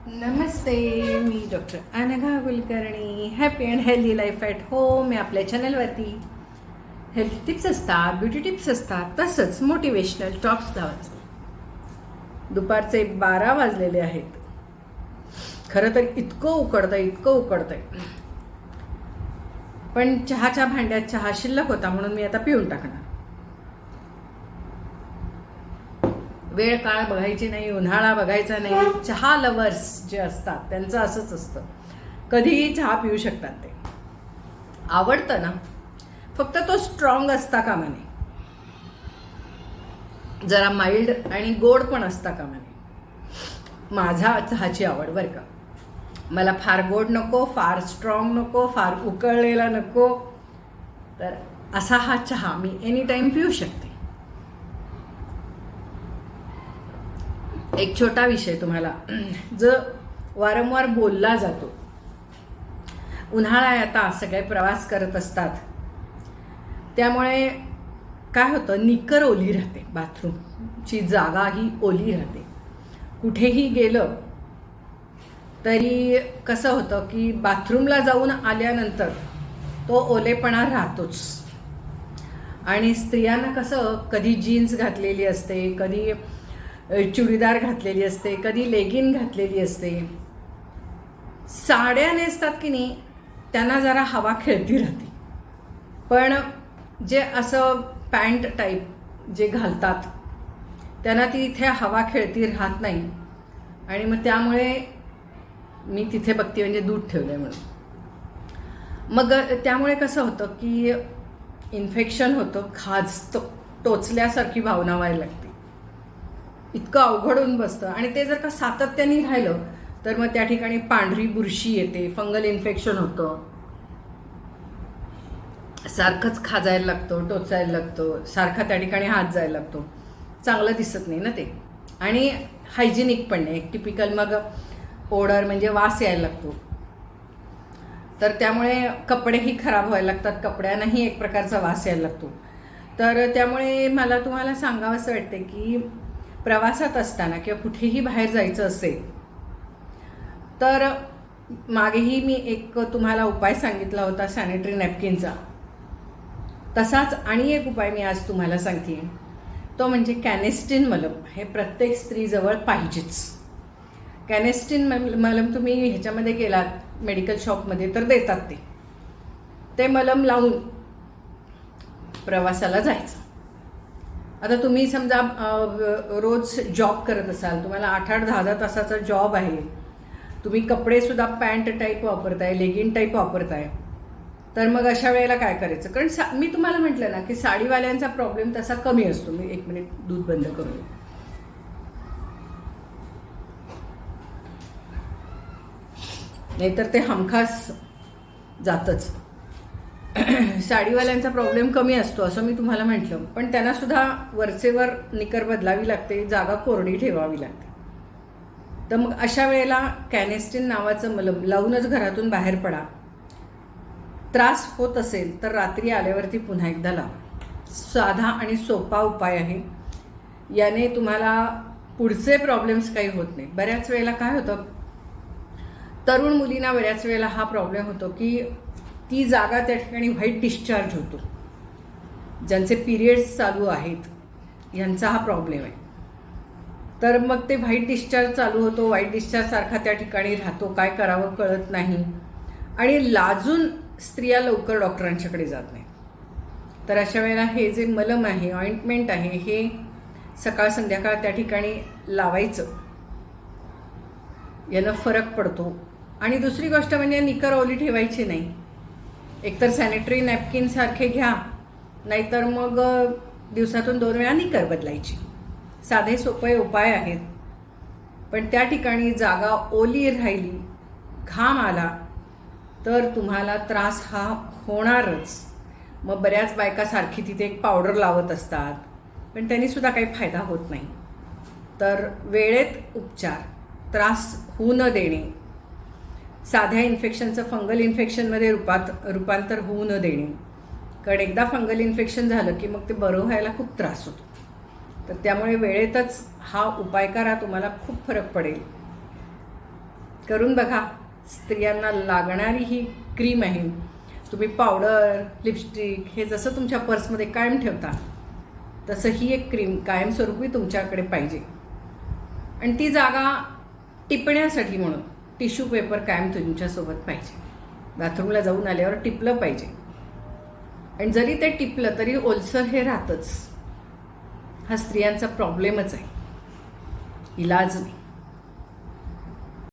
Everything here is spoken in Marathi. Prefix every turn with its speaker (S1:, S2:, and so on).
S1: Namaste, me doctor Anagha Kulkarni. Happy and healthy life at home या आपल्या चॅनलवरती हेल्थ टिप्स असतात, ब्युटी टिप्स असतात, तसंच मोटिवेशनल टॉक्स लावत असतात. दुपारचे 12 वाजलेले आहेत. खरं तर इतकं उकडतंय, पण चहाच्या भांड्यात चहा शिल्लक होता म्हणून मी आता पिऊन टाकणार. वेळ काळ बघायची नाही, उन्हाळा बघायचा नाही. चहा लवर्स जे असतात त्यांचं असंच असतं, कधीही चहा पिऊ शकतात. ते आवडतं ना, फक्त तो स्ट्रॉंग असता कामा नये, जरा माइल्ड आणि गोड पण असता कामा नये. माझा चहाची आवड बरं का. मला फार गोड नको, फार स्ट्रॉंग नको, फार उकळलेला नको. तर असा हा चहा मी एनी टाईम पिऊ शकते. एक छोटा विषय तुम्हाला जो वारंवार बोलला जातो. उन्हाळा आहे, आता सगळे प्रवास करत असतात, त्यामुळे काय होतं, निकर ओली राहते, बाथरूमची जागा ही ओली राहते. कुठेही गेलं तरी कसं होतं की बाथरूमला जाऊन आल्यानंतर तो ओलेपणा राहतोच. आणि स्त्रियांना कसं, कधी जीन्स घातलेली असते, कधी चुडीदार घातलेली असते, कधी लेगिन घातलेली असते, साड्या नेसतात की नाही, त्यांना जरा हवा खेळती राहते. पण जे असं पॅन्ट टाईप जे घालतात त्यांना ती इथे हवा खेळती राहत नाही. आणि मग त्यामुळे मी तिथे बघते, म्हणजे दूध ठेवलं आहे म्हणून. मग त्यामुळे कसं होतं की इन्फेक्शन होतं, खाजतं, टोचल्यासारखी भावना व्हायला लागते. इतकं अवघड होऊन बसतं. आणि ते जर का सातत्याने राहिलं तर मग त्या ठिकाणी पांढरी बुरशी येते, फंगल इन्फेक्शन होतं, सारखंच खाजायला लागतं, टोचायला लागतं, सारखा त्या ठिकाणी हात जायला लागतो. चांगलं दिसत नाही ना ते, आणि हायजिनिक पण नाही. टिपिकल मग ओडर म्हणजे वास यायला लागतो. तर त्यामुळे कपडेही खराब व्हायला लागतात, कपड्यांनाही एक प्रकारचा वास यायला लागतो. तर त्यामुळे मला तुम्हाला सांगावंसं वाटते की प्रवासात असताना किंवा कुठेही बाहेर जायचं असेल तर मागेही मी एक तुम्हाला उपाय सांगितला होता सॅनिटरी नॅपकिनचा. तसाच आणि एक उपाय मी आज तुम्हाला सांगते, तो म्हणजे कॅनेस्टिन मलम. हे प्रत्येक स्त्रीजवळ पाहिजेच. कॅनेस्टिन मलम तुम्ही ह्याच्यामध्ये गेलात मेडिकल शॉपमध्ये तर देतात ते मलम लावून प्रवासाला जायचं. आता तुम्ही समजा रोज जॉब करत असाल, तुम्हाला 8-8, 10-10 तासाचा जॉब आहे, तुम्ही कपडेसुद्धा पॅन्ट टाईप वापरताय, लेगिन टाईप वापरताय, तर मग अशा वेळेला काय करायचं? कारण मी तुम्हाला म्हटलं ना की साडीवाल्यांचा प्रॉब्लेम तसा कमी असतो. मी 1 मिनिट दूध बंद करून, नाहीतर ते हमखास जातच. साडीवाल्यांचा प्रॉब्लेम कमी असतो असं मी तुम्हाला म्हटलं, पण त्यांना सुद्धा वरचेवर निकर बदलावी लागते, जागा कोरडी ठेवावी लागते. तर मग अशा वेळेला कॅनेस्टिन नावाचं मलम लावूनच घरातून बाहेर पडा. त्रास होत असेल तर रात्री आल्यावरती पुन्हा एकदा लावा. साधा आणि सोपा उपाय आहे. याने तुम्हाला पुढचे प्रॉब्लेम्स काही होत नाही. बऱ्याच वेळेला काय होतं, तरुण मुलींना बऱ्याच वेळेला हा प्रॉब्लेम होतो की ती जागा त्या ठिकाणी व्हाईट डिस्चार्ज होतो. ज्यांचे पिरियड्स चालू आहेत यांचा हा प्रॉब्लेम आहे. तर मग ते व्हाईट डिस्चार्ज चालू होतो, व्हाईट डिस्चार्ज सारखा त्या ठिकाणी राहतो, काय करावं कळत नाही, आणि लाजून स्त्रिया लवकर डॉक्टरांच्याकडे जात नाही. तर अशा वेळेला हे जे मलम आहे, ऑइंटमेंट आहे, हे सकाळ संध्याकाळ त्या ठिकाणी लावायचं. यानं फरक पडतो. आणि दुसरी गोष्ट म्हणजे निकर ओली ठेवायची नाही. एकतर सॅनिटरी नॅपकिन सारखे घ्या, नाहीतर मग दिवसातून 2 वेळा निकर बदलायची. साधे सोपे उपाय आहेत, पण त्या ठिकाणी जागा ओली राहिली, घाम आला तर तुम्हाला त्रास हा होणारच. मग बऱ्याच बायका सारखी तिथे एक पावडर लावत असतात, पण त्यांनी सुद्धा काही फायदा होत नाही. तर वेळेत उपचार, त्रास होऊ न देणे, साध्या इन्फेक्शनचं फंगल इन्फेक्शनमध्ये रूपांतर होऊ न देणे. कारण एकदा फंगल इन्फेक्शन झालं की मग ते बरं व्हायला खूप त्रास होतो. तर त्यामुळे वेळेतच हा उपाय करा, तुम्हाला खूप फरक पडेल. करून बघा. स्त्रियांना लागणारी ही क्रीम आहे. तुम्ही पावडर, लिपस्टिक हे जसं तुमच्या पर्समध्ये कायम ठेवता तसं ही एक क्रीम कायमस्वरूपी तुमच्याकडे पाहिजे. आणि ती जागा टिपण्यासाठी म्हणून टिश्यू पेपर कायम तुमच्यासोबत पाहिजे. बाथरूमला जाऊन आल्यावर टिपलं पाहिजे. आणि जरी ते टिपलं तरी ओलसर हे राहतंच. हा स्त्रियांचा प्रॉब्लेमच आहे, इलाज नाही.